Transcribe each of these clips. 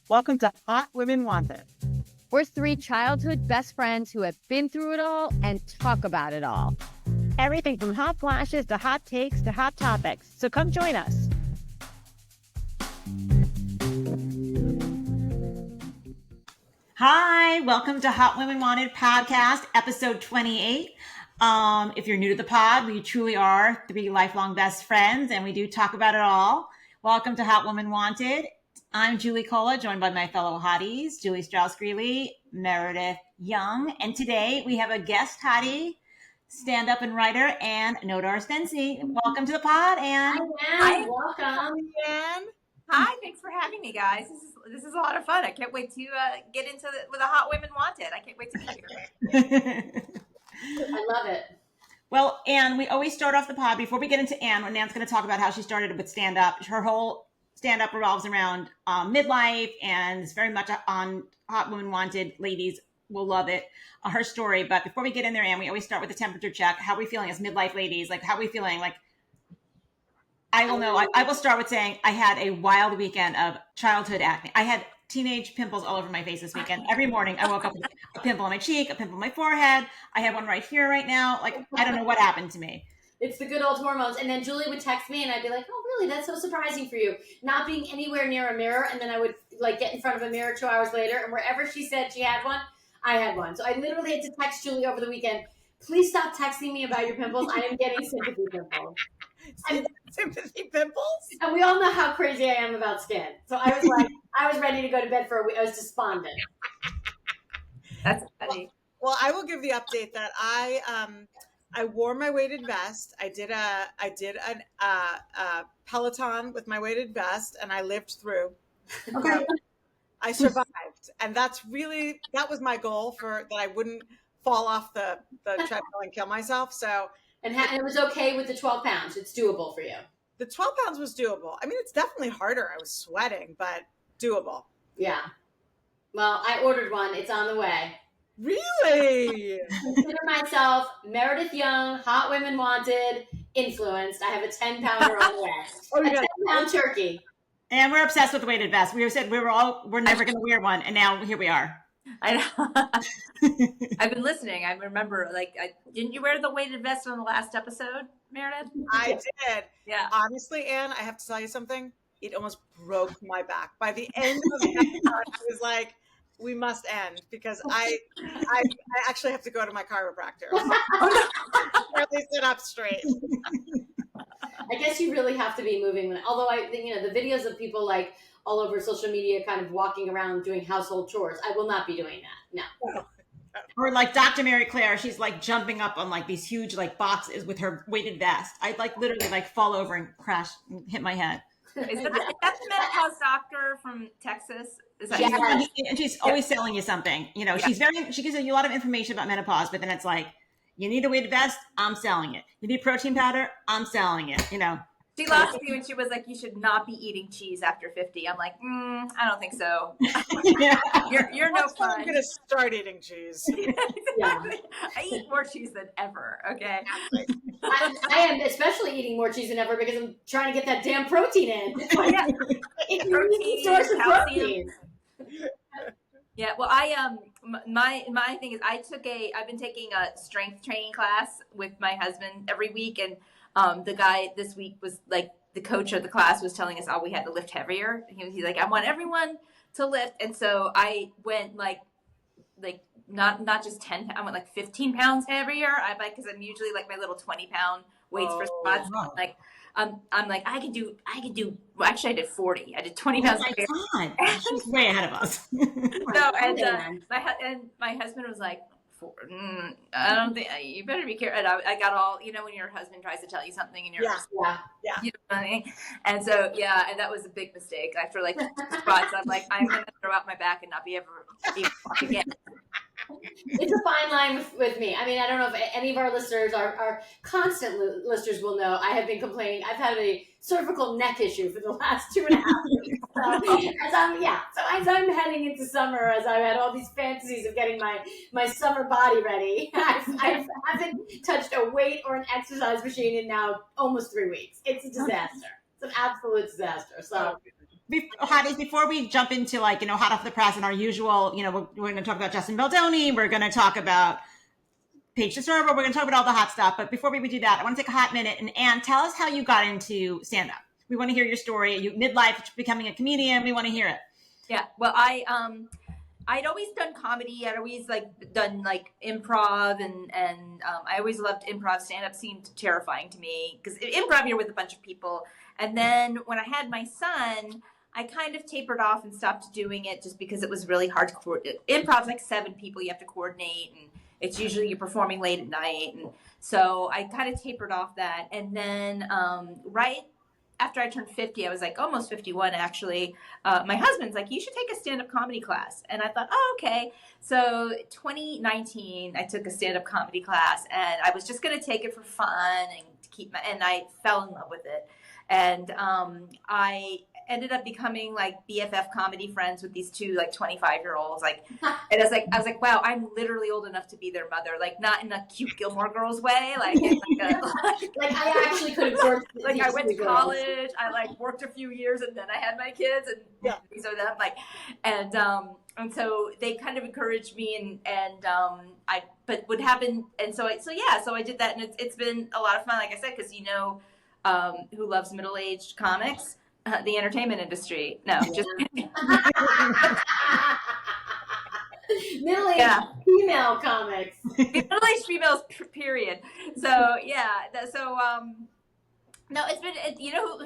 Welcome to Hot Women Wanted. We're three childhood best friends who have been through it all and talk about it all. Everything from hot flashes to hot takes to hot topics. So come join us. Hi, welcome to Hot Women Wanted podcast, episode 28. If you're new to the pod, we truly are three lifelong best friends, and we do talk about it all. Welcome to Hot Women Wanted. I'm Juli Cola, joined by my fellow hotties, Julie Strauss Greeley, Meredith Young, and today we have a guest hottie, stand-up and writer, Anne Nodar Stesney. Welcome to the pod, Anne. Hi, Anne. Welcome. Anne. Hi, thanks for having me, guys. This is a lot of fun. I can't wait to get into with the Hot Women Wanted. I can't wait to be here. I love it. Well, Anne, we always start off the pod before we get into Anne, when Anne's going to talk about how she started with stand-up. Her whole stand-up revolves around midlife, and it's very much on Hot Women Wanted. Ladies will love it, her story. But before we get in there, Anne, we always start with a temperature check. How are we feeling as midlife ladies? Like, how are we feeling? Like, I will know. I will start with saying I had a wild weekend of childhood acne. I had teenage pimples all over my face this weekend. Every morning I woke up with a pimple on my cheek, a pimple on my forehead. I have one right here right now. Like, I don't know what happened to me. It's the good old hormones. And then Julie would text me and I'd be like, oh, really? That's so surprising for you. Not being anywhere near a mirror. And then I would like get in front of a mirror 2 hours later. And wherever she said she had one, I had one. So I literally had to text Julie over the weekend, please stop texting me about your pimples. I am getting sympathy pimples. Sympathy pimples? And we all know how crazy I am about skin. So I was like, I was ready to go to bed for a week. I was despondent. That's funny. Well, I will give the update that I wore my weighted vest. I did a Peloton with my weighted vest, and I lived through. Okay. I survived, and that was my goal, for that I wouldn't fall off the treadmill and kill myself. So, And it was okay with the 12 pounds. It's doable for you. the 12 pounds was doable. I mean, it's definitely harder. I was sweating, but doable. Yeah. Well, I ordered one. It's on the way. Really? Consider myself Meredith Young, Hot Women Wanted, influenced. I have a 10-pounder on the way. Oh, A you got 10-pound turkey. And we're obsessed with the weighted vest. We said we're never going to wear one, and now here we are. I know. I've been listening. I remember, didn't you wear the weighted vest on the last episode, Meredith? I did. Yeah. Honestly, Anne, I have to tell you something. It almost broke my back. By the end of the episode, I was like, we must end, because I actually have to go to my chiropractor. Or at least sit up straight. I guess you really have to be moving. Although the videos of people like all over social media kind of walking around doing household chores, I will not be doing that. No. Or like Dr. Mary Claire, she's like jumping up on like these huge like boxes with her weighted vest. I'd like literally like fall over and crash and hit my head. Is that the menopause doctor from Texas? Is that Yes. And she's always selling you something. You know, she gives you a lot of information about menopause, but then it's like, you need a weighted vest, I'm selling it. You need protein powder, I'm selling it. You know. She lost me when she was like, you should not be eating cheese after 50. I'm like, I don't think so. Yeah. You're no fun. I'm going to start eating cheese. Yeah. I eat more cheese than ever. Okay. I am especially eating more cheese than ever because I'm trying to get that damn protein in. Yeah. It's an easy source of protein. Yeah, well, my thing is I've been taking a strength training class with my husband every week, and the guy this week was like, the coach of the class was telling us all we had to lift heavier. He's like, I want everyone to lift, and so I went like not just 10, I went like 15 pounds heavier. Because I'm usually like my little 20-pound weights for squats. Wow. Like I'm like, I could do, well, actually I did 40. I did 20 pounds. Oh my God. She's way ahead of us. No, and my husband was like, I don't think, you better be careful. And I got all, when your husband tries to tell you something and you're Yeah. you know what I mean? And so, and that was a big mistake. After like spots, I'm like, I'm going to throw out my back and not be able to walk again. It's a fine line with me. I mean, I don't know if any of our listeners, our constant listeners will know I have been complaining. I've had a cervical neck issue for the last 2.5 weeks. So as I'm heading into summer, as I've had all these fantasies of getting my summer body ready, I haven't touched a weight or an exercise machine in now almost 3 weeks. It's a disaster. It's an absolute disaster. So Hotties, before we jump into like, hot off the press and our usual, we're going to talk about Justin Baldoni. We're going to talk about Paige DeSorbo. We're going to talk about all the hot stuff. But before we do that, I want to take a hot minute. And Anne, tell us how you got into stand-up. We want to hear your story. You midlife, becoming a comedian. We want to hear it. Yeah. Well, I'd always done comedy. I'd always done improv and I always loved improv. Stand-up seemed terrifying to me because improv, you're with a bunch of people. And then when I had my son, I kind of tapered off and stopped doing it just because it was really hard to coordinate. Improv's like 7 people you have to coordinate, and it's usually you're performing late at night. And so I kind of tapered off that. And then right after I turned 50, I was like almost 51 actually. My husband's like, you should take a stand-up comedy class. And I thought, oh, okay. So 2019, I took a stand-up comedy class, and I was just going to take it for fun and to and I fell in love with it. And I ended up becoming like BFF comedy friends with these 2 25-year-olds. And I was like, wow, I'm literally old enough to be their mother. Like not in a cute Gilmore Girls way. Like I actually could have worked. I went to college. I worked a few years, and then I had my kids, and these are them. And so they kind of encouraged me, but what happened, and so I did that, and it's been a lot of fun. Like I said, because who loves middle-aged comics? The entertainment industry. No, just middle-aged female comics. Middle-aged females, period. So no, it's been,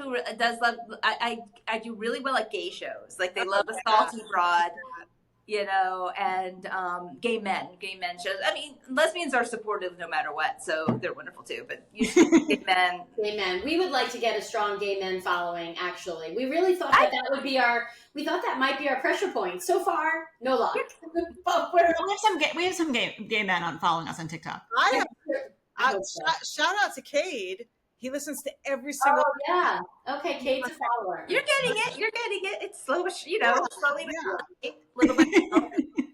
who does love, I do really well at gay shows. Like they love a salty broad, and gay men shows. I mean, lesbians are supportive no matter what, so they're wonderful too, but usually gay men. Gay men. We would like to get a strong gay men following, actually. We really thought that would be we thought that might be our pressure point. So far, no luck. But we have some gay men on following us on TikTok. Shout out to Cade. He listens to every single. Oh yeah. Okay, Kate's a follower. You're getting it. It's slow, slowly, little bit.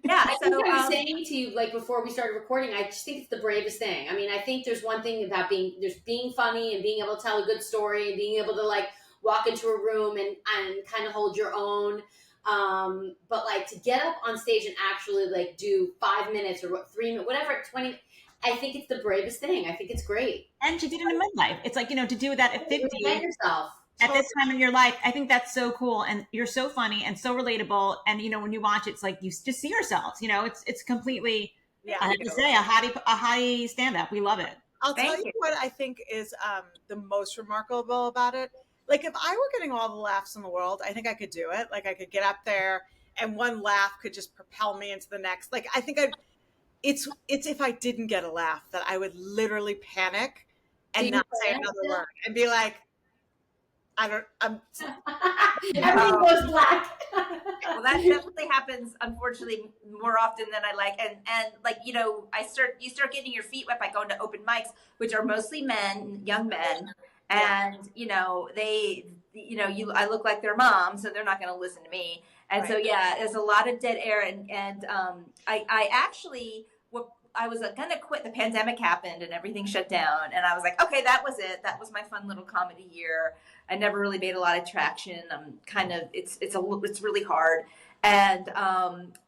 Yeah. I think I was saying to you before we started recording. I just think it's the bravest thing. I mean, I think there's one thing about being funny and being able to tell a good story and being able to walk into a room and kind of hold your own. But to get up on stage and actually do 5 minutes or 3 minutes, whatever, 20. I think it's the bravest thing. I think it's great. And she did it in midlife. It's to do that at 50. Yourself. At this time in your life, I think that's so cool. And you're so funny and so relatable. And, when you watch, it's you just see yourselves, it's completely, I have to say, a hottie stand-up. We love it. I'll tell you what I think is the most remarkable about it. If I were getting all the laughs in the world, I think I could do it. I could get up there and one laugh could just propel me into the next. I think it's if I didn't get a laugh that I would literally panic and not say another word and be like, everything goes black. Well, that definitely happens, unfortunately, more often than I like. And you start getting your feet wet by going to open mics, which are mostly men, young men. And, I look like their mom, so they're not going to listen to me. And right. So, there's a lot of dead air. And I actually, I was going to quit. The pandemic happened and everything shut down. And I was like, okay, that was it. That was my fun little comedy year. I never really made a lot of traction. I'm kind of, it's really hard. And,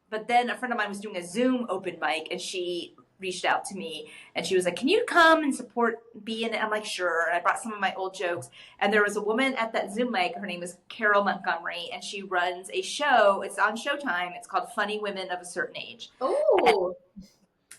but then a friend of mine was doing a Zoom open mic, and she reached out to me and she was like, can you come and support B? And I'm like, sure. And I brought some of my old jokes. And there was a woman at that Zoom mic. Her name is Carol Montgomery, and she runs a show. It's on Showtime. It's called Funny Women of a Certain Age. Oh.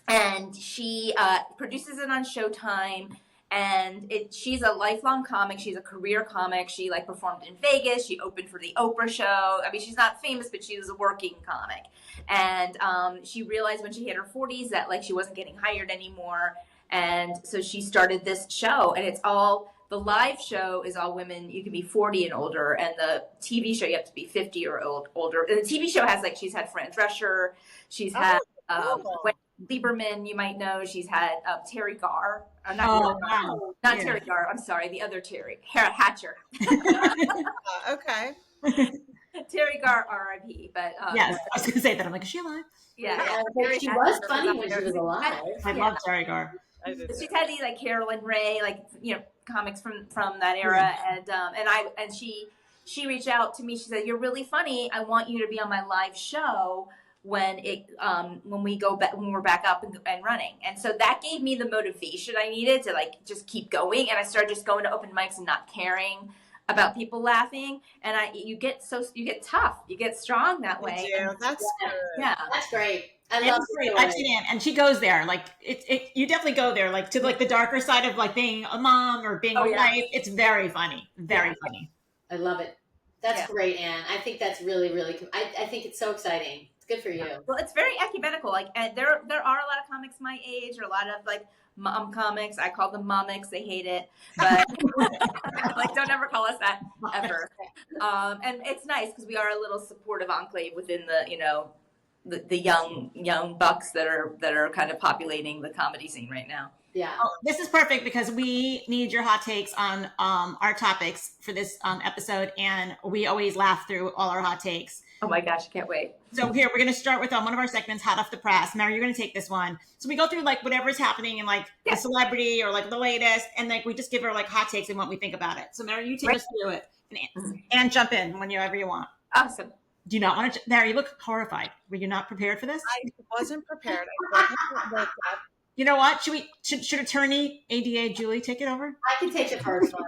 And she produces it on Showtime. And she's a lifelong comic. She's a career comic. She performed in Vegas. She opened for the Oprah show. I mean, she's not famous, but she was a working comic. And she realized when she hit her 40s that she wasn't getting hired anymore. And so she started this show, and the live show is all women. You can be 40 and older, and the TV show you have to be 50 or older. And the TV show has she's had Fran Drescher. She's had Lieberman, you might know. She's had Terry Garr. Terry Garr. I'm sorry, the other Terry Hatcher. Okay. Terry Gar, R.I.P. But yes, I was going to say that. I'm like, is she alive? Yeah. She was funny when she was alive. I love Terry Gar. She's had these Carolyn Ray, comics from that era, and she she reached out to me. She said, "You're really funny. I want you to be on my live show when we're back up and running." And so that gave me the motivation I needed to like just keep going. And I started just going to open mics and not caring about people laughing. And you get tough, you get strong that way. That's good. Yeah, that's great. I love it. I've seen Anne, and she goes there. Like you definitely go there, like to like the darker side of like being a mom or being a wife. It's very funny, very funny. I love it. That's great, Anne. I think that's really, really. I think it's so exciting. It's good for you. Well, it's very ecumenical. Like, and there are a lot of comics my age, or a lot of like mom comics. I call them momics. They hate it, but like, don't ever call us that ever. And it's nice because we are a little supportive enclave within the young bucks that are kind of populating the comedy scene right now. Yeah. Oh, this is perfect because we need your hot takes on our topics for this episode, and we always laugh through all our hot takes. Oh my gosh, I can't wait. So here, we're going to start with one of our segments, Hot Off the Press. Mary, you're going to take this one. So we go through like whatever's happening in like a celebrity or like the latest, and like we just give her like hot takes and what we think about it. So Mary, you take us through it, and jump in whenever you want. Awesome. Do you not want to? Mary, you look horrified. Were you not prepared for this? I wasn't prepared. You know what? Should attorney ADA Juli take it over? I can take the first one.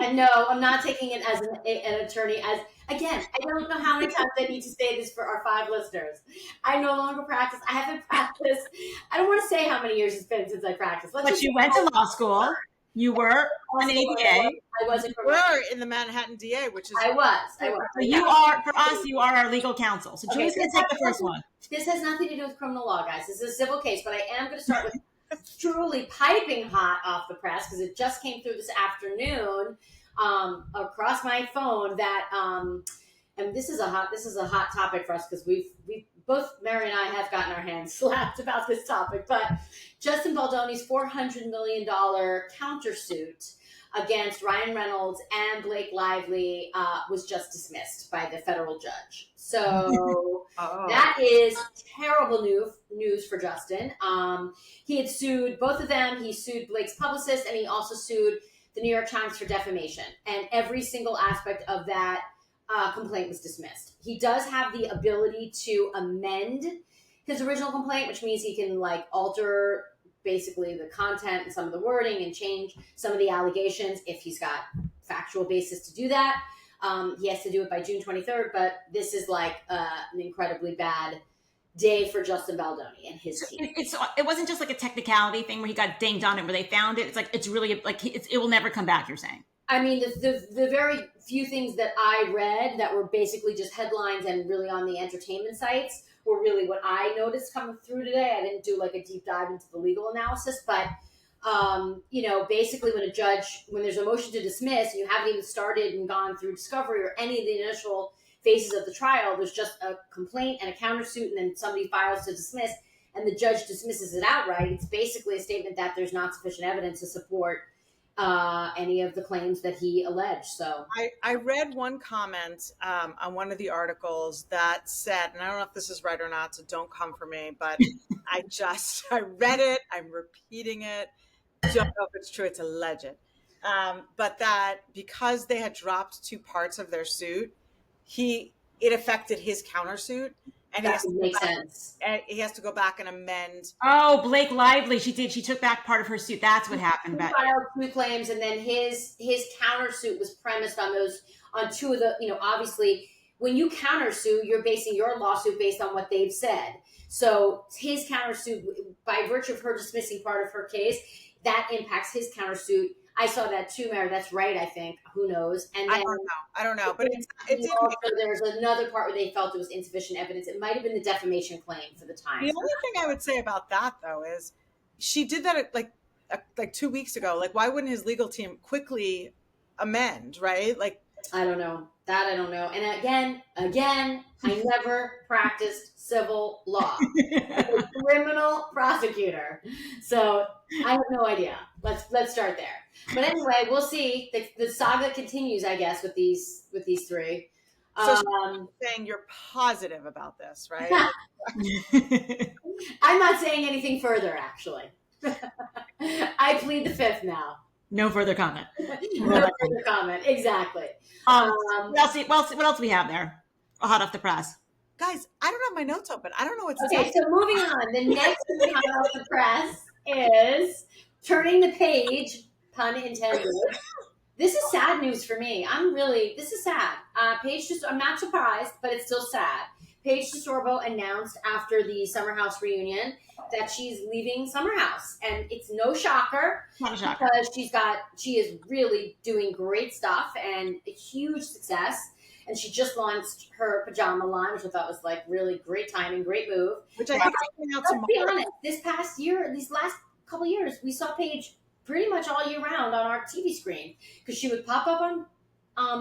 And no, I'm not taking it as an attorney. As again, I don't know how many times I need to say this for our 5 listeners. I no longer practice. I haven't practiced. I don't want to say how many years it's been since I practiced. But you went to law school. You were an ADA. I wasn't. You were in the Manhattan DA, which is. I was. So you are, for us, you are our legal counsel. So Juli's going to take the first one. This has nothing to do with criminal law, guys. This is a civil case, but I am going to start with truly piping hot off the press because it just came through this afternoon across my phone that and this is a hot topic for us because we both Mary and I have gotten our hands slapped about this topic, but Justin Baldoni's $400 million countersuit against Ryan Reynolds and Blake Lively was just dismissed by the federal judge. So that is terrible news for Justin. He had sued both of them. He sued Blake's publicist, and he also sued the New York Times for defamation. And every single aspect of that complaint was dismissed. He does have the ability to amend his original complaint, which means he can like alter basically the content and some of the wording and change some of the allegations if he's got factual basis to do that. He has to do it by June 23rd, but this is like an incredibly bad day for Justin Baldoni and his team. It wasn't just like a technicality thing where he got dinged on it, where they found it. It's like, it's really like, it will never come back, you're saying. I mean, the very few things that I read that were basically just headlines and really on the entertainment sites were really what I noticed coming through today. I didn't do like a deep dive into the legal analysis, but basically when there's a motion to dismiss and you haven't even started and gone through discovery or any of the initial phases of the trial, there's just a complaint and a countersuit, and then somebody files to dismiss and the judge dismisses it outright. It's basically a statement that there's not sufficient evidence to support any of the claims that he alleged. So I read one comment on one of the articles that said, and I don't know if this is right or not, so don't come for me, but I read it, I'm repeating it, don't know if it's true, it's alleged, but that because they had dropped 2 parts of their suit, it affected his countersuit. And that makes sense. And he has to go back and amend. Oh, Blake Lively, she took back part of her suit. That's what happened. He filed 2 claims, and then his countersuit was premised on 2 of the, obviously when you countersue, you're basing your lawsuit based on what they've said. So his countersuit, by virtue of her dismissing part of her case, that impacts his countersuit. I saw that too, Mary. That's right, I think. Who knows? And then, I don't know. But also, there's another part where they felt it was insufficient evidence. It might have been the defamation claim for the Times. The only thing I would say about that, though, is she did that like 2 weeks ago. Like, why wouldn't his legal team quickly amend, right? Like, I don't know. That I don't know. And again, I never practiced civil law. I'm a criminal prosecutor. So I have no idea. Let's start there. But anyway, we'll see. The saga continues, I guess, with these 3. So saying you're positive about this, right? I'm not saying anything further, actually. I plead the 5th now. No further comment. No further comment. Exactly. What else do we have there? Hot off the press. Guys, I don't have my notes open. I don't know what's Okay, so moving on. The next thing hot off the press is turning the page, pun intended. This is sad news for me. This is sad. I'm not surprised, but it's still sad. Paige DeSorbo announced after the Summer House reunion that she's leaving Summer House. And it's no shocker. Not a shocker. Because she is really doing great stuff and a huge success. And she just launched her pajama line, which I thought was like really great timing, great move. Which I think is coming out tomorrow. Let's be honest, this past year, these last couple of years, we saw Paige pretty much all year round on our TV screen because she would pop up on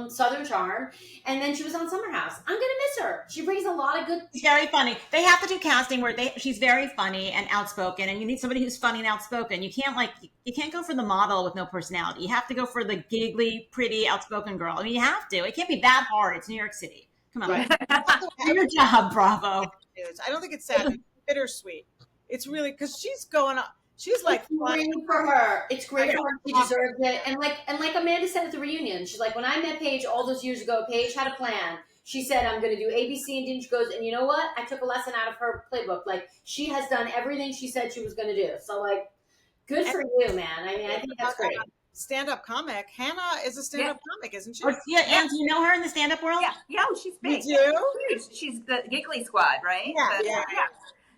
Southern Charm, and then she was on Summer House. I'm gonna miss her. She brings a lot of good. She's very funny. They have to do casting where she's very funny and outspoken, and you need somebody who's funny and outspoken. You can't go for the model with no personality. You have to go for the giggly, pretty, outspoken girl. I mean, you have to. It can't be that hard. It's New York City. Come on, do your job, Bravo. I don't think it's sad. It's bittersweet. It's really because she's going up. She's like great for her. It's great for her. She deserves it. And like Amanda said at the reunion, she's like, when I met Paige all those years ago, Paige had a plan. She said, I'm going to do ABC, and Dench goes, and you know what? I took a lesson out of her playbook. Like, she has done everything she said she was going to do. So, like, good for you, man. I mean, I think that's great. Stand-up comic. Hannah is a stand-up comic, isn't she? Yeah, Anne, do you know her in the stand-up world? Yeah, she's big. You do? Huge. She's the Giggly Squad, right? Yeah.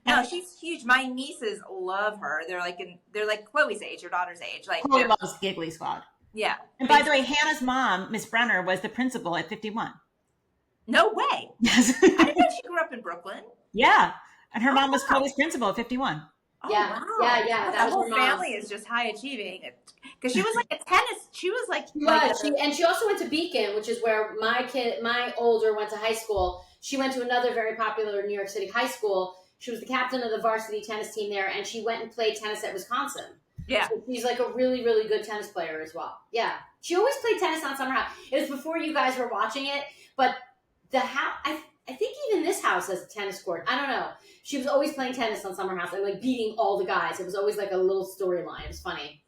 No, she's huge. My nieces love her. They're like Chloe's age, her daughter's age. Like Chloe loves Giggly Squad. Yeah. And by the way, Hannah's mom, Miss Brenner, was the principal at 51. No way. Yes. I didn't know she grew up in Brooklyn. Yeah. And her mom was Chloe's principal at 51. Oh, Yeah. wow. Yeah. The whole family is just high achieving. Because she was like a tennis. She was like. She also went to Beacon, which is where my older went to high school. She went to another very popular New York City high school. She was the captain of the varsity tennis team there, and she went and played tennis at Wisconsin. Yeah. So she's like a really, really good tennis player as well. Yeah. She always played tennis on Summer House. It was before you guys were watching it, but the house, I think even this house has a tennis court. I don't know. She was always playing tennis on Summer House and like beating all the guys. It was always like a little storyline. It was funny.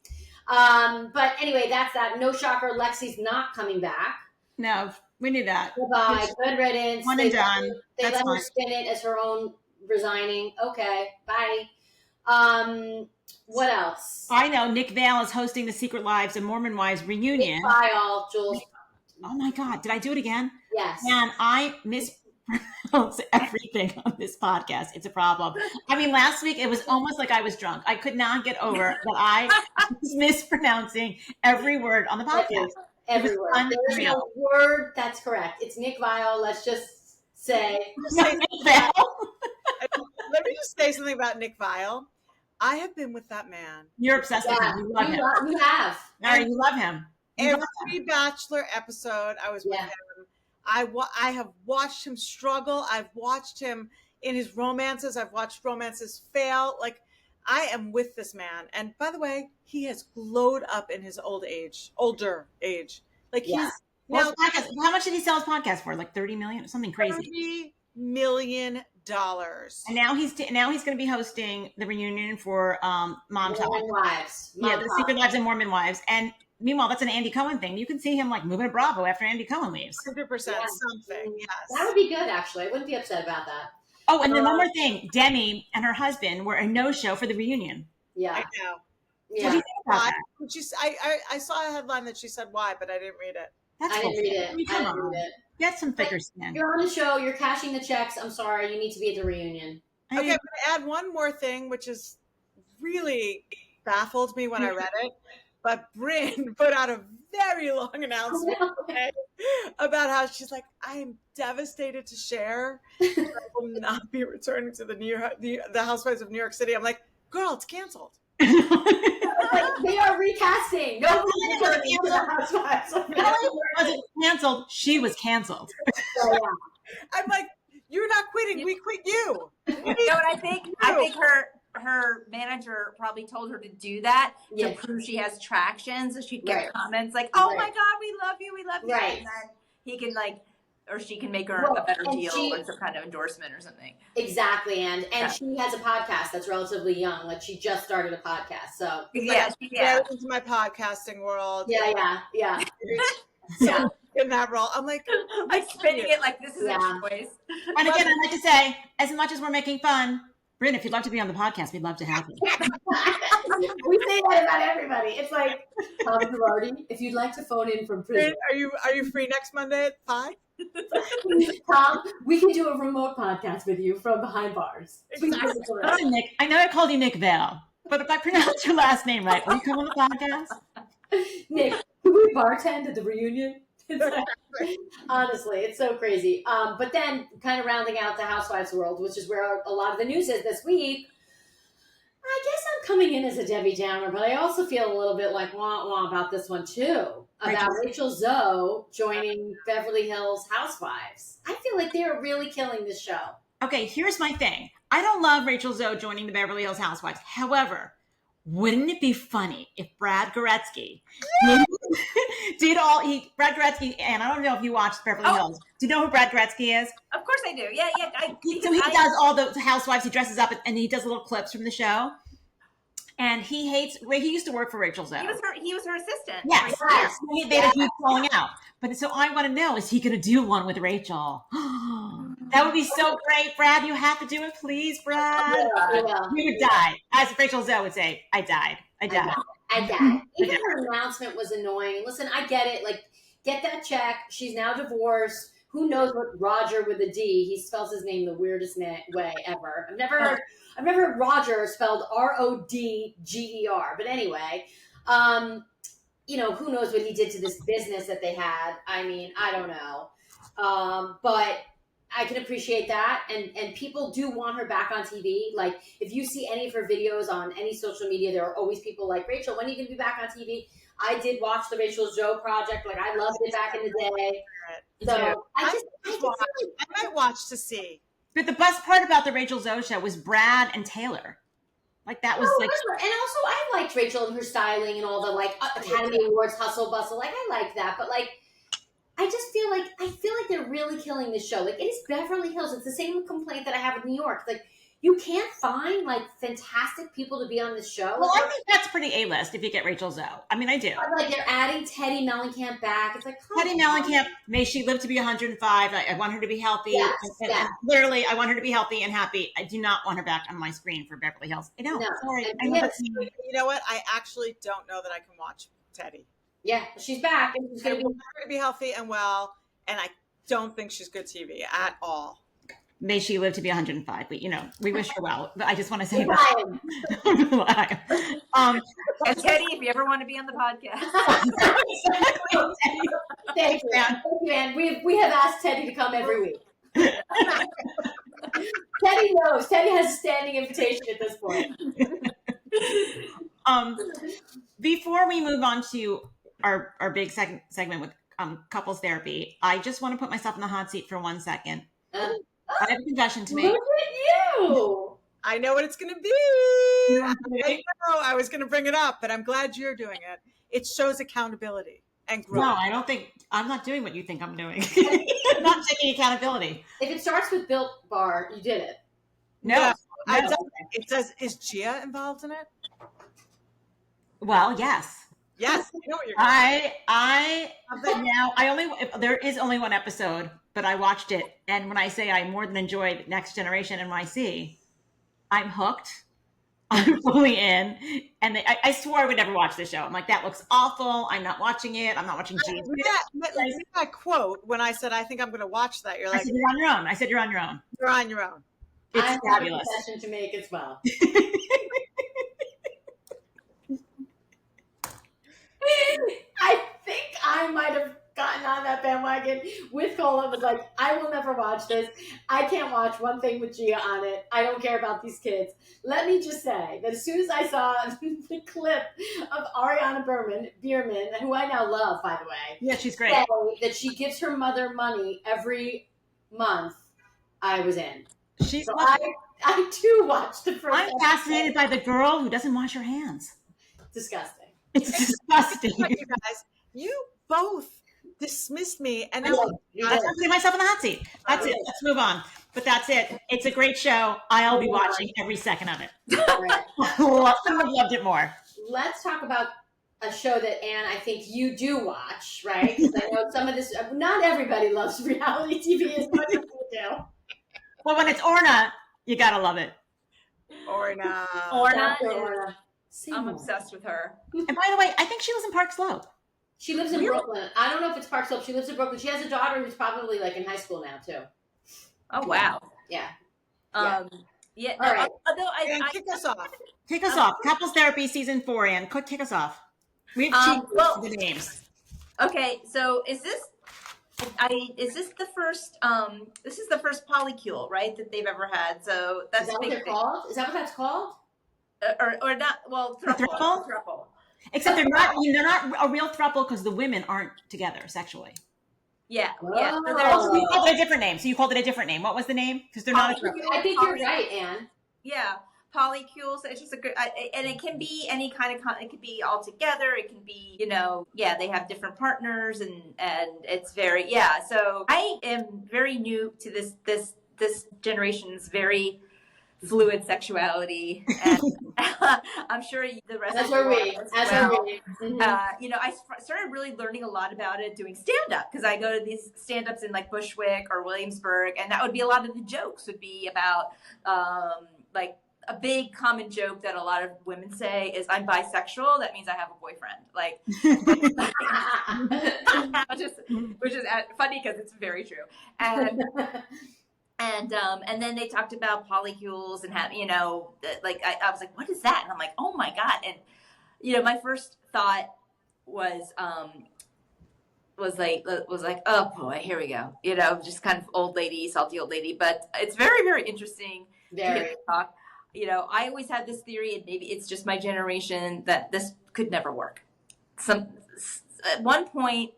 But anyway, that's that. No shocker. Lexi's not coming back. No, we knew that. Goodbye. Good riddance. One and done. They let her spin it as her own resigning. Okay. Bye. What else? I know Nick Viall is hosting the Secret Lives of Mormon Wives reunion. Bye, all, Jules. Oh my God. Did I do it again? Yes. And I mispronounce everything on this podcast. It's a problem. I mean, last week it was almost like I was drunk. I could not get over that I was mispronouncing every word on the podcast. Every word. There's no word that's correct. It's Nick Viall. Let's just say. Nick Viall. Let me just say something about Nick Viall. I have been with that man. You're obsessed with him. You love him. You have. All right, you love him. Every Bachelor episode, I was with him. I have watched him struggle. I've watched him in his romances. I've watched romances fail. Like, I am with this man. And by the way, he has glowed up in his older age. Like he's now. How much did he sell his podcast for? Like 30 million, something crazy. $30 million. And now he's going to be hosting the reunion for Mom Talk. Mormon Wives. The Secret Lives of Mormon Wives. And meanwhile, that's an Andy Cohen thing. You can see him like moving to Bravo after Andy Cohen leaves. 100% something. Yes, that would be good. Actually, I wouldn't be upset about that. Oh, and then one more thing: Demi and her husband were a no-show for the reunion. Yeah, I know. Yeah. What do you think about that? I saw a headline that she said why, but I didn't read it. I didn't read it. I didn't read it. Get some thicker skin. You're on the show. You're cashing the checks. I'm sorry. You need to be at the reunion. Okay, I'm going to add one more thing, which is really baffled me when I read it. But Brynn put out a very long announcement today about how she's like, I am devastated to share that I will not be returning to the Housewives of New York City. I'm like, girl, it's canceled. Like, they are recasting. No, wasn't canceled. She was canceled. I'm like, you're not quitting. We quit you. You know what I think? I think her manager probably told her to do that to prove she has traction, so she'd get comments like, "Oh my God, we love you, we love you," and then he can like or she can make her Well, a better and deal she- or some kind of endorsement or something. Exactly, and Yeah. she has a podcast that's relatively young. Like she just started a podcast, so Yeah, Get into my podcasting world. yeah. So in that role, I'm like, I'm spinning it like this is Yeah. a choice. And again, I'd like to say, as much as we're making fun, Bryn, if you'd like to be on the podcast, we'd love to have you. We say that about everybody. It's like, Tom Girardi, if you'd like to phone in from prison, are you free next Monday at 5? Tom, we can do a remote podcast with you from behind bars. Please visit the Hi, list. Nick. I know I called you Nick Viall, but if I pronounce your last name right, will you come on the podcast? Nick, can we bartend at the reunion? It's like, honestly, it's so crazy. But then, kind of rounding out the Housewives world, which is where a lot of the news is this week. I guess I'm coming in as a Debbie Downer, but I also feel a little bit like wah wah about this one too. About Rachel Zoe joining Beverly Hills Housewives. I feel like they're really killing this show. Okay, here's my thing. I don't love Rachel Zoe joining the Beverly Hills Housewives. However, wouldn't it be funny if Brad Goretzky Brad Goretzky, and I don't know if you watched Beverly Hills. Do you know who Brad Goretzky is? Of course I do. Yeah. He does all the housewives. He dresses up and he does little clips from the show. And he used to work for Rachel Zoe. He was her assistant. Yes. He made a huge falling out. But so I want to know, is he going to do one with Rachel? That would be so great, Brad. You have to do it, please, Brad. Yeah. We would die. As Rachel Zoe would say, I died. I died. Even her announcement was annoying. Listen, I get it. Like, get that check. She's now divorced. Who knows what Roger with a D? He spells his name the weirdest way ever. I've never heard Roger spelled Rodger. But anyway, who knows what he did to this business that they had? I mean, I don't know. But I can appreciate that. And people do want her back on TV. Like, if you see any of her videos on any social media, there are always people like, Rachel, when are you going to be back on TV? I did watch the Rachel Zoe project. Like, I loved it back in the day. So I might watch to see. But the best part about the Rachel Zoe show was Brad and Taylor. Like, that was like... And also, I liked Rachel and her styling and all the, like, Academy Awards hustle bustle. Like, I liked that. But, like, I feel like they're really killing this show. Like, it is Beverly Hills. It's the same complaint that I have with New York. Like, you can't find, like, fantastic people to be on this show. Well, I think that's pretty A-list if you get Rachel Zoe. I mean, I do. Like, they're adding Teddy Mellencamp back. It's like, Teddy Mellencamp, may she live to be 105. I want her to be healthy. Yes, and literally, I want her to be healthy and happy. I do not want her back on my screen for Beverly Hills. I don't. No. Sorry. You know what? I actually don't know that I can watch Teddy. Yeah, she's back. And she's I want her to be healthy and well, and I don't think she's good TV at all. May she live to be 105. We wish her well. But I just want to say that. And Teddy, if you ever want to be on the podcast. Thank you, Anne. Thank you, Anne. We have asked Teddy to come every week. Teddy knows. Teddy has a standing invitation at this point. Before we move on to our big segment with couples therapy, I just want to put myself in the hot seat for 1 second. I have a confession to make. Look at you. I know what it's going to be. I was going to bring it up, but I'm glad you're doing it. It shows accountability and growth. No, I don't think I'm not doing what you think I'm doing. I'm not taking accountability. If it starts with Built Bar, you did it. No. It says, is Gia involved in it? Well, yes. Yes, I know what you're there is only one episode, but I watched it, and when I say I more than enjoyed Next Generation NYC, I'm hooked. I'm fully in, and I swore I would never watch the show. I'm like, that looks awful. I'm not watching it. I'm not watching G's. I quote when I said I think I'm going to watch that. You're like, I said you're on your own. I said you're on your own. You're on your own. It's I have fabulous. a confession to make as well. I think I might have gotten on that bandwagon with Cola. Was like, I will never watch this. I can't watch one thing with Gia on it. I don't care about these kids. Let me just say that as soon as I saw the clip of Ariana Bierman, who I now love, by the way. Yeah, she's great. Say that she gives her mother money every month, I was in. She's so I too watched the first I'm fascinated by the girl who doesn't wash her hands. Disgusting. It's disgusting. You guys, you both dismissed me, and I then putting myself in the hot seat. That's it. Let's move on. But that's it. It's a great show. I'll be watching every second of it. Right. Couldn't have loved it more. Let's talk about a show that, Anne, I think you do watch, right? Because I know some of this, not everybody loves reality TV as much as you do. Well, when it's Orna, you gotta love it. Orna. Orna. I'm obsessed with her. And by the way, I think she lives in Park Slope. She lives in Brooklyn. I don't know if it's Park Slope. She lives in Brooklyn. She has a daughter who's probably like in high school now too. Oh wow. Yeah. Yeah. All right. Although kick us off. Kick us off. Couples Therapy season 4, Anne. Kick us off. We have the names. Okay, so is this the first this is the first polycule, right, that they've ever had. So that's Is that what they're called? Is that what that's called? Or not, well, throuple. Except they're not a real throuple because the women aren't together sexually. Yeah. Oh. So you called it a different name. So you called it a different name. What was the name? Because they're not a throuple. I think you're right, Anne. Yeah. Polycules. It's just a good, and it can be any kind of, it could be all together. It can be, they have different partners and it's very, So I am very new to this generation's very fluid sexuality, and I'm sure the rest of the world as well. I started really learning a lot about it doing stand-up, because I go to these stand-ups in like Bushwick or Williamsburg, and that would be a lot of the jokes would be about like a big common joke that a lot of women say is, I'm bisexual. That means I have a boyfriend. Like, which is funny because it's very true. And then they talked about polycules and I was like, what is that? And I'm like, oh my God. And, my first thought was like, oh boy, here we go. Just kind of old lady, salty old lady, but it's very, very interesting to hear them talk. I always had this theory, and maybe it's just my generation, that this could never work. At one point,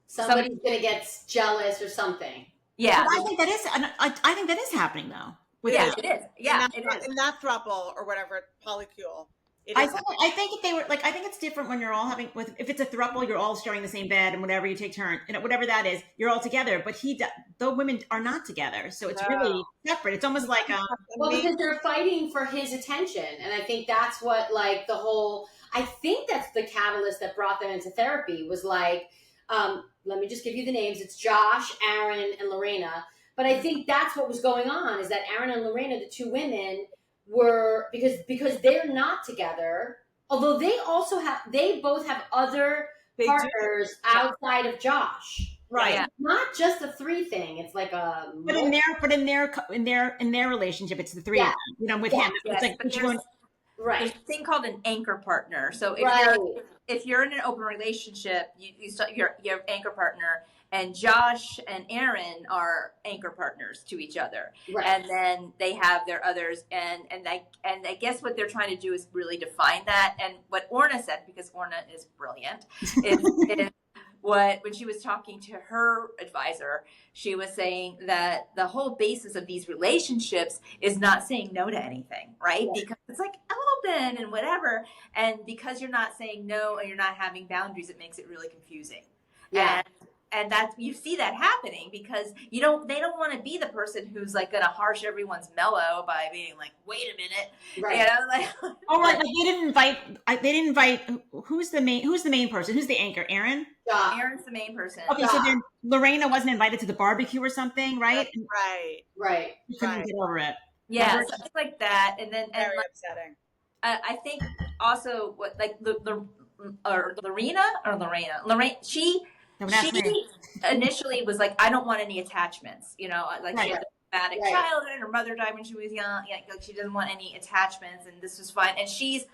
somebody's going to get jealous or something. Yeah, well, I think that is happening though. It is. Yeah, it is. In that throuple or whatever polycule. I think if they were I think it's different when you're all if it's a throuple, you're all sharing the same bed and whatever, you take turns and whatever that is, you're all together. But the women are not together, so it's really separate. It's almost like because they're fighting for his attention, and I think that's what I think that's the catalyst that brought them into therapy was like, let me just give you the names. It's Josh, Aaron, and Lorena. But I think that's what was going on, is that Aaron and Lorena, the two women, were because they're not together, although they both have other partners outside of Josh. Right. It's not just a three thing. It's like a in their relationship, it's the three of them, with him. Yes, It's like there's a thing called an anchor partner. So if you're in an open relationship, you start your anchor partner, and Josh and Aaron are anchor partners to each other. Right. And then they have their others, and I guess what they're trying to do is really define that. And what Orna said, because Orna is brilliant, is when she was talking to her advisor, she was saying that the whole basis of these relationships is not saying no to anything, right? Yeah. Because it's like open and whatever. And because you're not saying no and you're not having boundaries, it makes it really confusing. Yeah. And that's, you see that happening because they don't want to be the person who's like going to harsh everyone's mellow by being like, wait a minute. Right. Like they didn't invite, who's the main person? Who's the anchor? Aaron? Yeah. Aaron's the main person. Okay. So then Lorena wasn't invited to the barbecue or something, right? Right. You couldn't get over it. Yeah. Something like that. And then, very upsetting. I think also Lorena, she initially was like, I don't want any attachments, she had a traumatic childhood. Her mother died when she was young. She doesn't want any attachments, and this was fine. And she's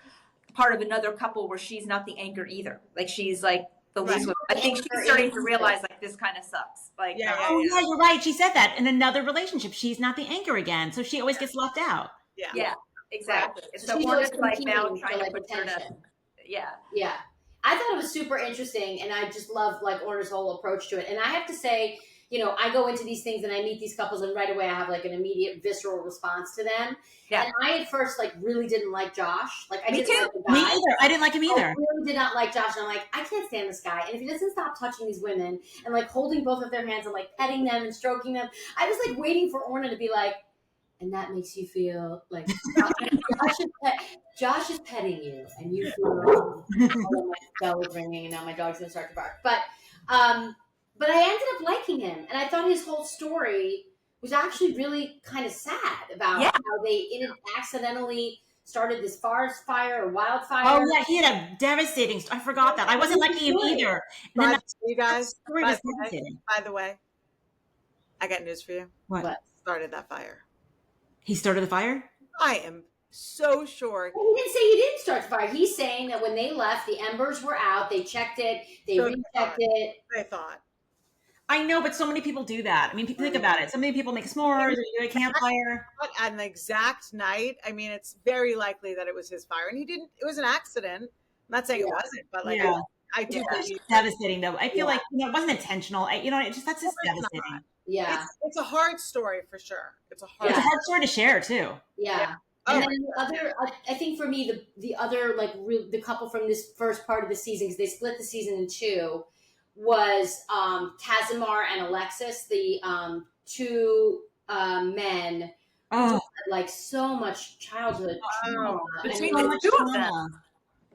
part of another couple where she's not the anchor either. Like she's like the least. I think she's starting to realize like this kind of sucks. Like, yeah, you're right. She said that in another relationship, she's not the anchor again, so she always gets left out. Yeah, exactly. Right. So Orna's like now trying to put her to. Yeah. I thought it was super interesting, and I just love like Orna's whole approach to it. And I have to say, you know, I go into these things and I meet these couples and right away I have like an immediate visceral response to them. Yeah. And I at first like really didn't like Josh. Like I didn't like the guy. Me either. I didn't like him either. I really did not like Josh. And I'm like, I can't stand this guy. And if he doesn't stop touching these women and like holding both of their hands and like petting them and stroking them, I was like waiting for Orna to be like, and that makes you feel like Josh is petting you and you feel my bell is ringing and now my dog's gonna start to bark. But I ended up liking him, and I thought his whole story was actually really kind of sad about how they accidentally started this forest fire or wildfire. Oh yeah, he had a devastating. I forgot that. I wasn't liking him either. And then you guys, story was devastating. By the way, I got news for you. What started that fire? He started the fire? I am so sure. Well, he didn't say he didn't start the fire. He's saying that when they left, the embers were out. They checked it. They rechecked it. They thought. I know, but so many people do that. I mean, think about it. So many people make s'mores or do a campfire. But on the exact night, I mean, it's very likely that it was his fire. And he didn't, it was an accident. I'm not saying it wasn't, but like, I do believe. Devastating, though. I feel like, you know, it wasn't intentional. That's just devastating. Yeah. It's a hard story for sure. It's a hard story to share, too. Yeah. And then the other, I think for me, the other, like, the couple from this first part of the season, because they split the season in two, was Casimir and Alexis, the two men who had, like, so much childhood trauma. Between the two of them.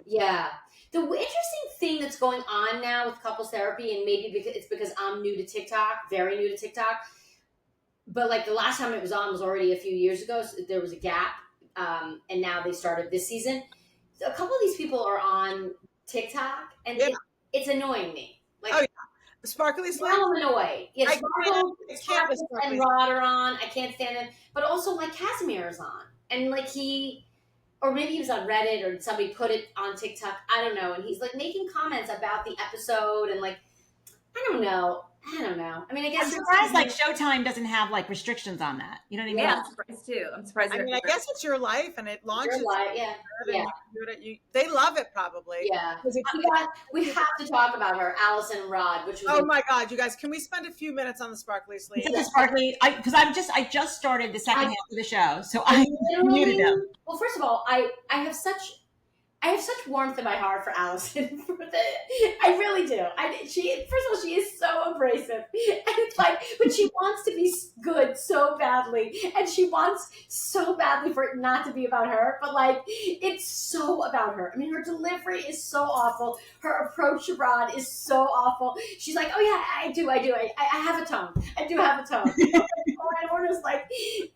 Yeah. The interesting thing that's going on now with couples therapy, and maybe it's because I'm new to TikTok, very new to TikTok, but like the last time it was on was already a few years ago, so there was a gap, and now they started this season. So a couple of these people are on TikTok, and it's annoying me. Like, Sparkly Slim. I'm annoyed. Yeah, Sparkle and Rod are on. I can't stand them. But also, like, Casimir is on, and like or maybe he was on Reddit or somebody put it on TikTok. I don't know. And he's like making comments about the episode and like, I don't know. I mean, I guess I'm surprised like Showtime doesn't have like restrictions on that. You know what I mean? Yeah, I'm surprised too. I mean, I guess it's your life and it launches. Your life, yeah. They love it probably. Yeah. We have to talk about her, Allison Rod, which was my God, you guys, can we spend a few minutes on the Sparkly Sleeve? The Sparkly, because I just started the second half of the show, so I muted them. Well, first of all, I have such warmth in my heart for Allison. I really do. First of all, she is so abrasive, and it's like, but she wants to be good so badly, and she wants so badly for it not to be about her. But like, it's so about her. I mean, her delivery is so awful. Her approach to Rod is so awful. She's like, oh yeah, I do. I have a tone. I do have a tone. And Orna's like,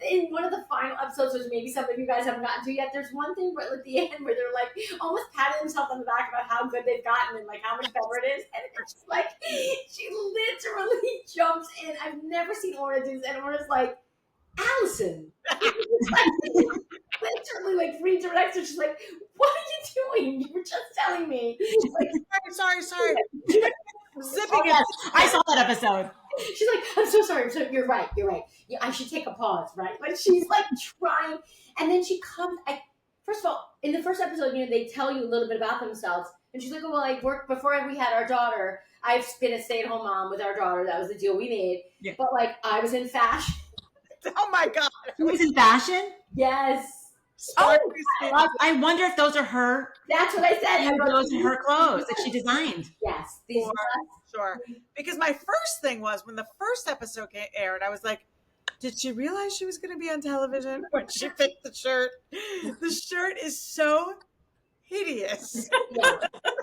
in one of the final episodes, which maybe some of you guys haven't gotten to yet, there's one thing where at the end where they're like almost patting themselves on the back about how good they've gotten and like how much better it is, and it's just like she literally jumps in. I've never seen Orna do this, and Orna's like, Allison, literally like redirects her. She's like, what are you doing? You were just telling me. She's like, sorry. Oh, yes. I saw that episode. She's like, I'm so sorry. You're right. Yeah, I should take a pause, right? Like she's like trying, and then she comes. First of all, in the first episode, you know, they tell you a little bit about themselves, and she's like, oh, well, I worked before we had our daughter. I've been a stay-at-home mom with our daughter. That was the deal we made. Yeah. But like, I was in fashion. Oh my God, who was in fashion? Yes. Oh, I wonder if those are her. That's what I said. Those are her clothes that she designed. Yes. Sure. Because my first thing was when the first episode aired, I was like, did she realize she was going to be on television when she picked the shirt? The shirt is so hideous. Yeah.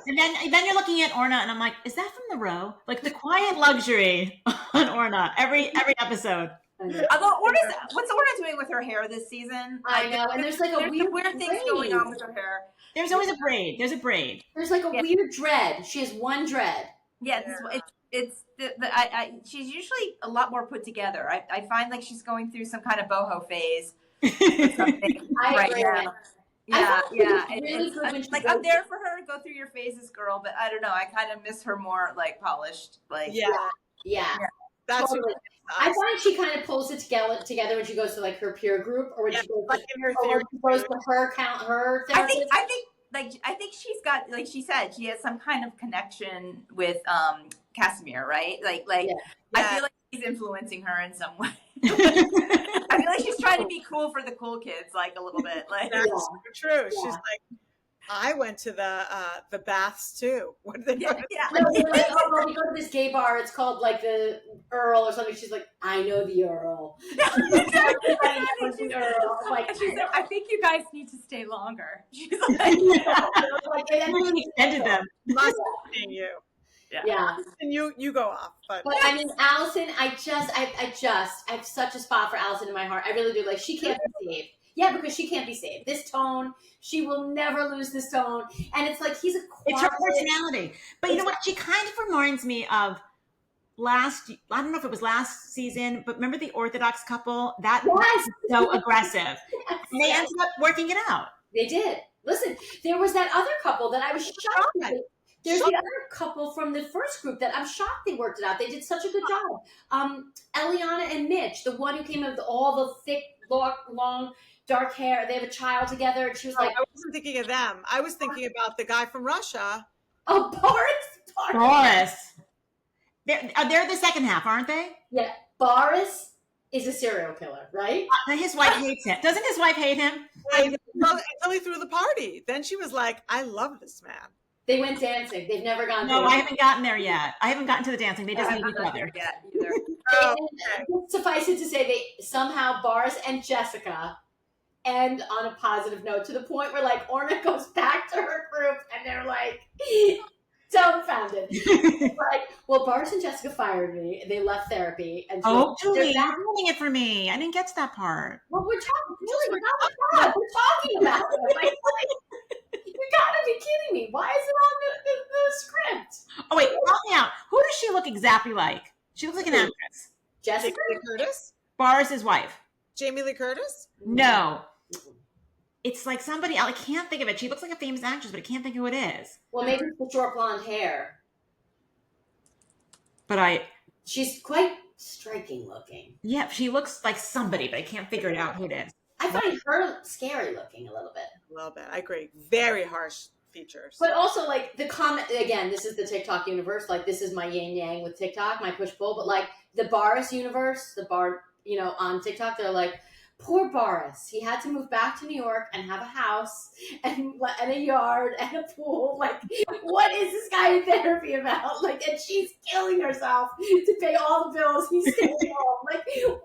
And then you're looking at Orna, and I'm like, is that from the row? Like the quiet luxury on Orna every episode. Although what's Orna doing with her hair this season? I know, and there's like a weird things going on with her hair. There's always a braid. There's a braid. There's like a weird dread. She has one dread. Yeah, she's usually a lot more put together. I find like she's going through some kind of boho phase. I agree. Now. Yeah. I'm there for her. Go through your phases, girl. But I don't know. I kind of miss her more like polished. Like yeah. That's totally. I find she kind of pulls it together when she goes to like her peer group, or when she goes to her therapist. I think she's got, like she said, she has some kind of connection with Casimir, right? I feel like he's influencing her in some way. I feel like she's trying to be cool for the cool kids, like a little bit. Like That's true. Yeah. She's like, I went to the baths too. What did they No, they're like, oh, well, we go to this gay bar. It's called like the Earl or something. She's like, I know the Earl. Everybody knows the Earl. Like, she's like, I think you guys need to stay longer. She's like, I really extended them. Must be you. Yeah. And you go off. But I mean, Allison, I have such a spot for Allison in my heart. I really do. Like, she can't be saved. Yeah, because she can't be saved. This tone, she will never lose this tone. And it's like, he's a quiet... It's her personality. But you know what? She kind of reminds me of I don't know if it was last season, but remember the Orthodox couple? That was so aggressive. Yes. And they ended up working it out. They did. Listen, there was that other couple that I was shocked at. There's the other couple from the first group that I'm shocked they worked it out. They did such a good job. Eliana and Mitch, the one who came up with all the thick, long, dark hair. They have a child together. And she was like, I wasn't thinking of them. I was thinking about the guy from Russia. Oh, Boris. They're the second half, aren't they? Yeah. Boris is a serial killer, right? His wife hates him. Doesn't his wife hate him? Until he threw the party. Then she was like, I love this man. They went dancing. They've never gone No, I haven't gotten there yet. I haven't gotten to the dancing. They just need each other. Yet either. Suffice it to say, they somehow, Boris and Jessica, end on a positive note to the point where, like, Orna goes back to her group and they're like, dumbfounded. Like, well, Boris and Jessica fired me. They left therapy. And so Juli, you're ruining it for me. I didn't get to that part. Well, we're talking about it. Like, you gotta be kidding me. Why is it on the script? Oh, wait, help me out. Who does she look exactly like? She looks like an actress. Jessica Jamie Lee Curtis? Boris's wife. Jamie Lee Curtis? No. It's like somebody else. I can't think of it. She looks like a famous actress, but I can't think who it is. Well, maybe it's the short blonde hair. But she's quite striking looking. Yeah, she looks like somebody, but I can't figure it out who it is. I find her scary looking a little bit. A little bit. I agree. Very harsh features. But also, like, the comment, again, this is the TikTok universe. Like, this is my yin yang with TikTok, my push pull. But, like, the Boris universe, on TikTok, they're like, poor Boris. He had to move back to New York and have a house and a yard and a pool. Like, what is this guy in therapy about? Like, and she's killing herself to pay all the bills. He's staying home. Like,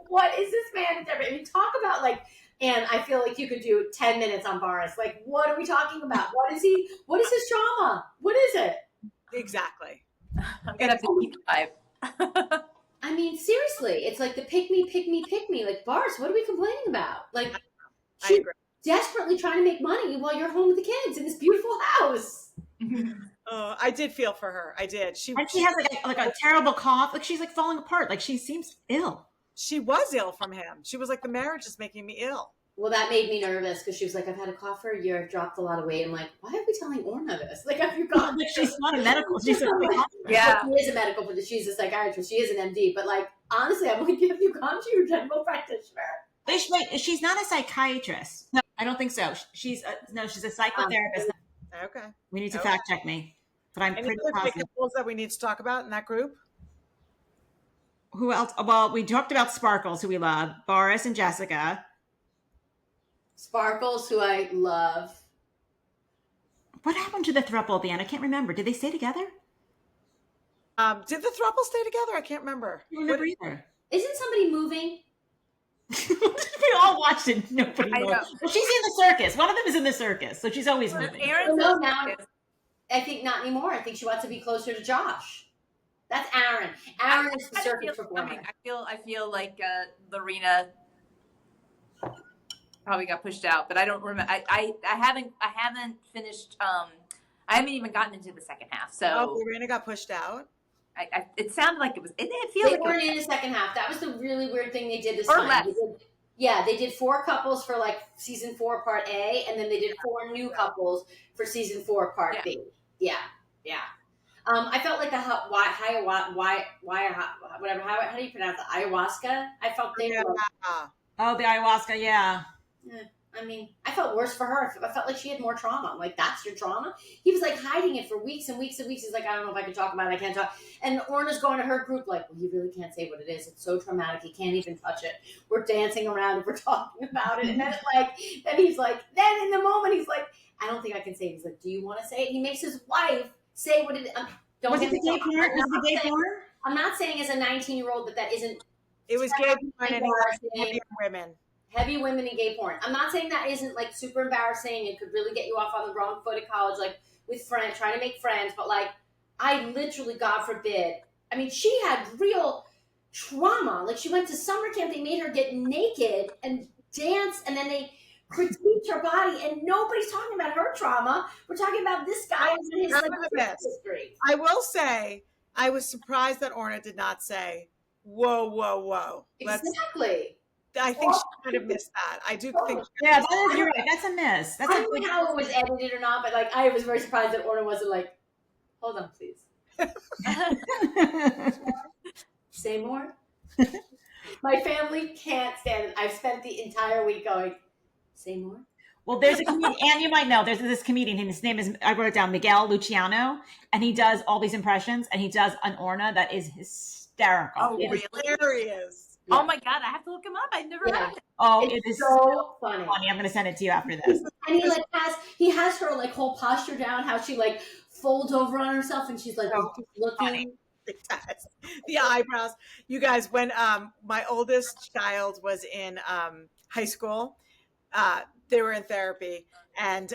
what is this man in therapy? I mean, talk about, like, and I feel like you could do 10 minutes on Boris. Like, what are we talking about? What is his trauma? What is it? Exactly. I'm going to have to keep 5. I mean, seriously, it's like the pick me. Like, Boris, what are we complaining about? Like, she's desperately trying to make money while you're home with the kids in this beautiful house. I did feel for her. I did. And she has like a terrible cough. Like, she's like falling apart. Like, she seems ill. She was ill from him. She was like, the marriage is making me ill. Well, that made me nervous because she was like, I've had a cough for a year. I've dropped a lot of weight. I'm like, why are we telling Orna this? Like, have you gone? She's not a medical. She's yeah. She is a medical, but she's a psychiatrist. She is an MD. But, like, honestly, I'm like, have you gone to your general practitioner? Wait, she's not a psychiatrist. No, I don't think so. She's a psychotherapist. Okay. We need to fact check me. But I'm pretty positive. That we need to talk about in that group? Who else? Well, we talked about Sparkles, who we love. Boris and Jessica. Sparkles, who I love. What happened to the throuple at the end? I can't remember. Did they stay together? Did the throuple stay together? I can't remember. I don't remember either. Isn't somebody moving? We all watched it. Nobody knows. Well, she's in the circus. One of them is in the circus, so she's always moving. No, now, I think not anymore. I think she wants to be closer to Josh. That's Aaron. Aaron is the circus performer. I feel like Lorena probably got pushed out, but I don't remember. I haven't finished. I haven't even gotten into the second half. So Lorena got pushed out. It sounded like it was. It feels they like weren't in the second half. That was the really weird thing they did this time. They did 4 couples for like season 4 part A, and then they did 4 new couples for season 4 part B. Yeah. I felt like the whatever. How do you pronounce it? Ayahuasca. I felt they were. Oh, the ayahuasca. Yeah. I mean, I felt worse for her. I felt like she had more trauma. I'm like, that's your trauma? He was like hiding it for weeks and weeks and weeks. He's like, I don't know if I can talk about it. I can't talk. And Orna's going to her group like, well, he really can't say what it is. It's so traumatic. He can't even touch it. We're dancing around and we're talking about it. And then then in the moment, he's like, I don't think I can say it. He's like, do you want to say it? He makes his wife say what it is. Was it the gay porn? Was it the gay porn? I'm not saying as a 19-year-old that isn't. It was gay porn and heavier women. Heavy women in gay porn. I'm not saying that isn't like super embarrassing and could really get you off on the wrong foot at college, like with friends, trying to make friends. But like, I literally, God forbid, I mean, she had real trauma. Like she went to summer camp. They made her get naked and dance, and then they critiqued her body. And nobody's talking about her trauma. We're talking about this guy and his history. I will say, I was surprised that Orna did not say, "Whoa, whoa, whoa." Exactly. I think she kind of missed that. I do think. Yeah, you're right. That's a miss. That's I don't know how it was edited or not, but like I was very surprised that Orna wasn't like, hold on, please. Say more. My family can't stand it. I've spent the entire week going, say more. Well, there's a comedian, and you might know, there's this comedian, and his name is, I wrote it down, Miguel Luciano, and he does all these impressions, and he does an Orna that is hysterical. Oh, really? Hilarious. Yeah. Oh my God, I have to look him up. I've never heard it. Oh, it's it is so funny. I'm going to send it to you after this. And he has her like whole posture down, how she like folds over on herself, and she's like looking. The eyebrows. You guys, when my oldest child was in high school, they were in therapy, and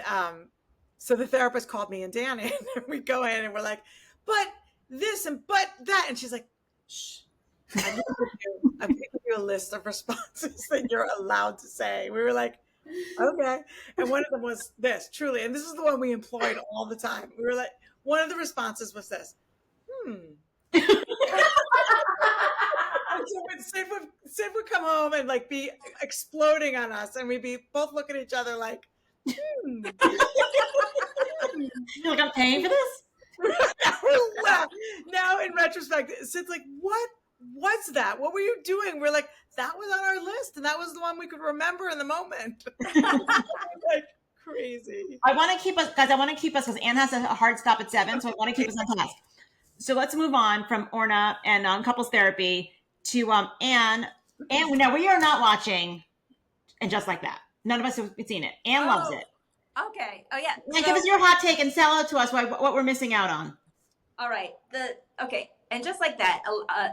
so the therapist called me and Dan in, and we go in and we're like, but this and but that, and she's like, shh. I'm going to give you a list of responses that you're allowed to say. We were like, okay. And one of them was this, truly. And this is the one we employed all the time. We were like, one of the responses was this, And so Sid would come home and like be exploding on us, and we'd be both looking at each other like, You're like, I'm paying for this? Now in retrospect, Sid's like, what's that? What were you doing? We're like, that was on our list, and that was the one we could remember in the moment. Like crazy. I want to keep us, because Anne has a hard stop at 7, so I want to keep us on task. So let's move on from Orna and couples therapy to Anne. Anne, now we are not watching And Just Like That. None of us have seen it. Anne loves it. Okay. Oh yeah. Now give us your hot take and sell it to us what we're missing out on. All right. And Just Like That,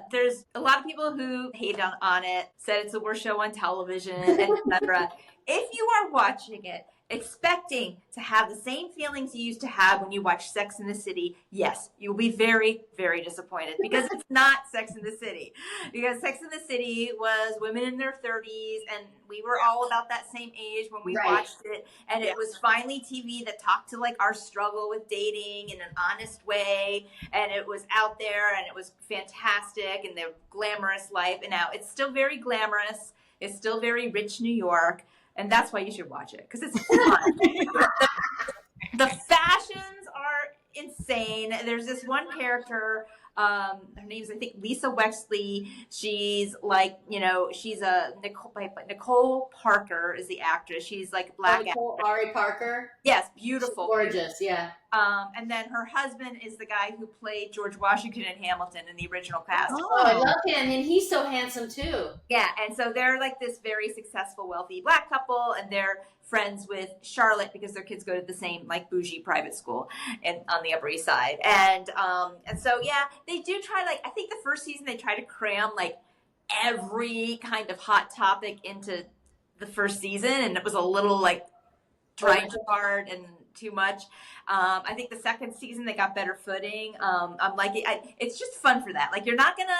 there's a lot of people who hate on it, said it's the worst show on television, etc. If you are watching it expecting to have the same feelings you used to have when you watched Sex in the City, yes, you'll be very, very disappointed, because it's not Sex in the City. Because Sex in the City was women in their 30s, and we were all about that same age when we watched it. And it was finally TV that talked to like our struggle with dating in an honest way. And it was out there, and it was fantastic, and the glamorous life. And now it's still very glamorous. It's still very rich New York. And that's why you should watch it, because it's fun. The fashions are insane. There's this one character, her name's, I think, Lisa Wexley. She's like, she's a Nicole Parker is the actress. She's like black Nicole Ari Parker. Yes, beautiful. She's gorgeous, yeah. And then her husband is the guy who played George Washington in Hamilton in the original cast. Oh, I love him, and he's so handsome too. Yeah, and so they're like this very successful, wealthy black couple, and they're friends with Charlotte because their kids go to the same like bougie private school on the Upper East Side. And so they do try, like, I think the first season they try to cram like every kind of hot topic into the first season, and it was a little like trying too hard and too much. I think the second season they got better footing. I'm like, it's just fun for that. Like, you're not gonna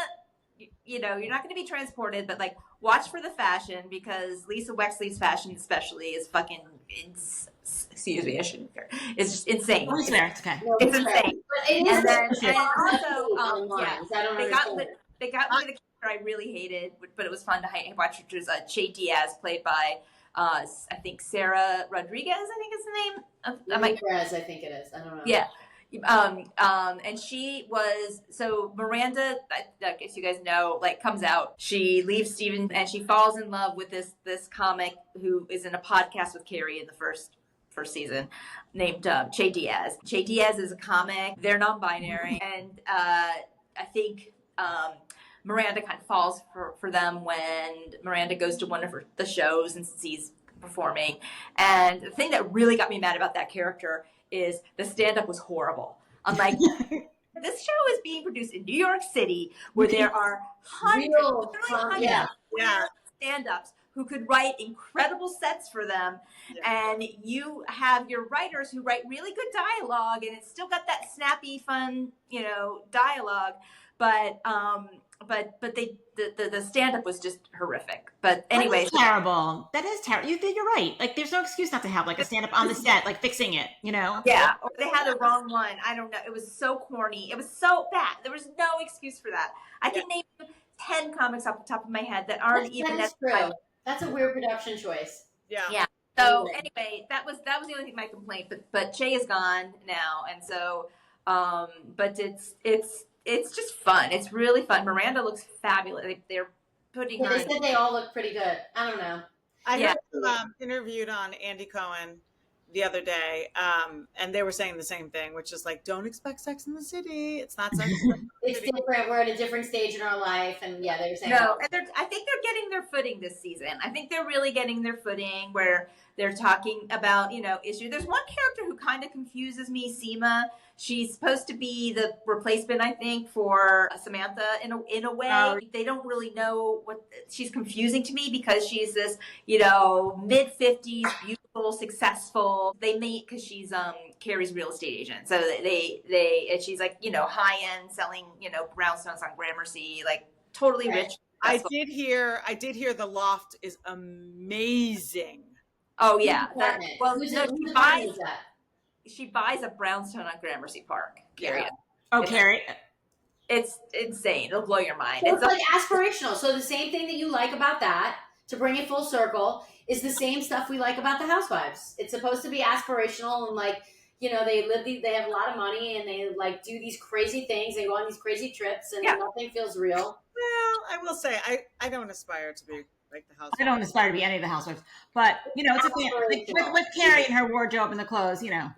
be transported, but like watch for the fashion, because Lisa Wexley's fashion especially is fucking, excuse me, I shouldn't care. It's just insane. It's there. It's okay. It's insane. But it is. And also, they got me the character I really hated, but it was fun to watch, which was Che Diaz, played by I think Sarah Rodriguez, I think is the name. Rodriguez, I think it is. I don't know. Yeah. And she was, so Miranda, I guess you guys know, like comes out. She leaves Steven and she falls in love with this comic who is in a podcast with Carrie in the first season, named Che Diaz. Che Diaz is a comic. They're non-binary, and I think Miranda kind of falls for them when Miranda goes to one of the shows and sees performing. And the thing that really got me mad about that character is the stand-up was horrible. I'm like, this show is being produced in New York City, where there are hundreds stand-ups who could write incredible sets for them. Yeah. And you have your writers who write really good dialogue, and it's still got that snappy, fun, dialogue. But the stand-up was just horrific. But anyway, that is terrible. That is terrible. You're right. Like, there's no excuse not to have like a stand-up on the set, like fixing it. Yeah, or they had the wrong one. I don't know. It was so corny. It was so bad. There was no excuse for that. I can name 10 comics off the top of my head that aren't even that is true. That's a weird production choice. Yeah. Yeah. So anyway, that was the only thing my complaint. But Che is gone now, and so but it's just fun. It's really fun. Miranda looks fabulous. They're putting her. They said they all look pretty good. I don't know. I heard them interviewed on Andy Cohen the other day, and they were saying the same thing, which is like, don't expect Sex in the City. It's not Sex in the City. It's different. We're at a different stage in our life, and they were saying no. And I think they're getting their footing this season. I think they're really getting their footing where they're talking about issue. There's one character who kind of confuses me, Seema. She's supposed to be the replacement, I think, for Samantha in a way. They don't really know what she's confusing to me because she's this, mid-50s, beautiful, successful. They meet because she's Carrie's real estate agent. So and she's like, high-end selling, brownstones on Gramercy, like totally rich. I did hear the loft is amazing. Oh yeah. She Who's buys a brownstone on Gramercy Park. Carrie. Yeah. Oh, Carrie. It's insane. It'll blow your mind. So it's like aspirational. So the same thing that you like about that, to bring it full circle, is the same stuff we like about the Housewives. It's supposed to be aspirational and like, they have a lot of money and they like do these crazy things. They go on these crazy trips and nothing feels real. Well, I will say, I don't aspire to be like the Housewives. I don't aspire to be any of the Housewives, but it's a thing with Carrie and her wardrobe and the clothes, Yeah.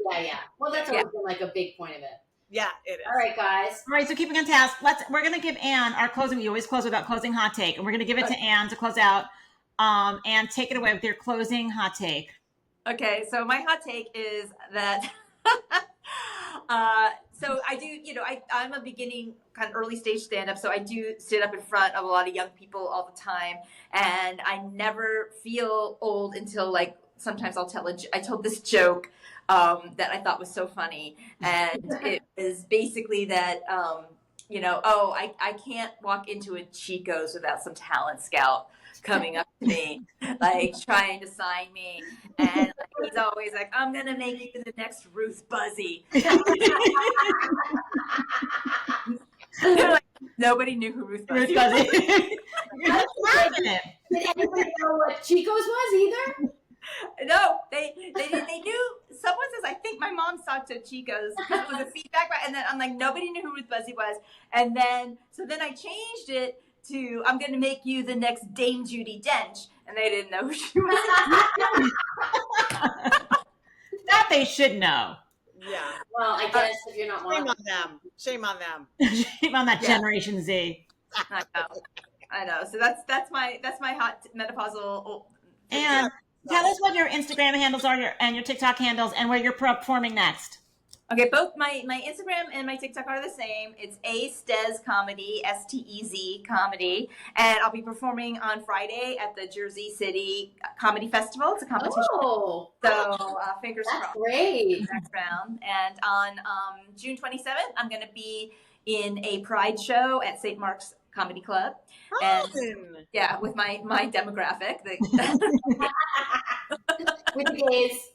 Well, that's always been like a big point of it. Yeah, it is. All right, guys. All right, so keeping on task, we're gonna give Anne our closing. We always close with our closing hot take, and we're gonna give it to Anne to close out. Anne, take it away with your closing hot take. Okay, so my hot take is that so I do, I'm a beginning kind of early stage stand-up, so I do sit up in front of a lot of young people all the time, and I never feel old until like sometimes I told this joke that I thought was so funny, and it was basically that I can't walk into a Chico's without some talent scout coming up to me, like trying to sign me, and he's always like, "I'm gonna make you the next Ruth Buzzy." Like, nobody knew who Ruth Buzzy was. Did anybody know what Chico's was either? No, they knew. Someone says, I think my mom saw to Chico's because it was a feedback, and then I'm like, nobody knew who Ruth Buzzy was, and then I changed it to, I'm going to make you the next Dame Judi Dench, and they didn't know who she was. That they should know. Yeah. Well, I guess if you're not Shame on them. Shame on them. Shame on that Generation Z. I know. So that's my hot menopausal. And tell us what your Instagram handles are and your TikTok handles and where you're performing next. Okay, both my Instagram and my TikTok are the same. It's Stez Comedy, Stez Comedy, and I'll be performing on Friday at the Jersey City Comedy Festival. It's a competition. Oh, so fingers crossed. That's great. Next round. And on June 27th, I'm going to be in a Pride show at St. Mark's Comedy Club. And yeah, with my demographic. With the gays.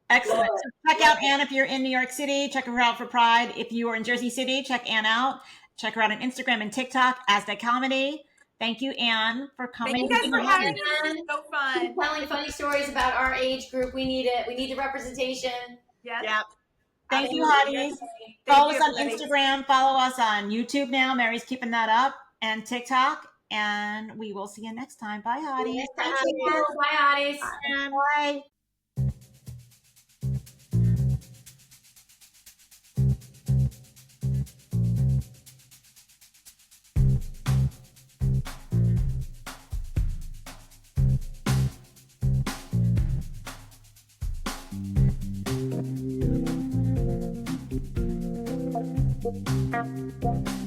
Excellent. So check out Anne if you're in New York City. Check her out for Pride. If you are in Jersey City, check Anne out. Check her out on Instagram and TikTok as the comedy. Thank you, Anne, for coming. Thank you guys for having me. It's so fun. Keep telling funny stories about our age group. We need it. We need the representation. Yes. Yeah. Thank you, Hotties. Follow us on Instagram. Follow us on YouTube now. Mary's keeping that up. And TikTok. And we will see you next time. Bye, Hotties. Thank you. Bye, Hotties. Bye. Bye.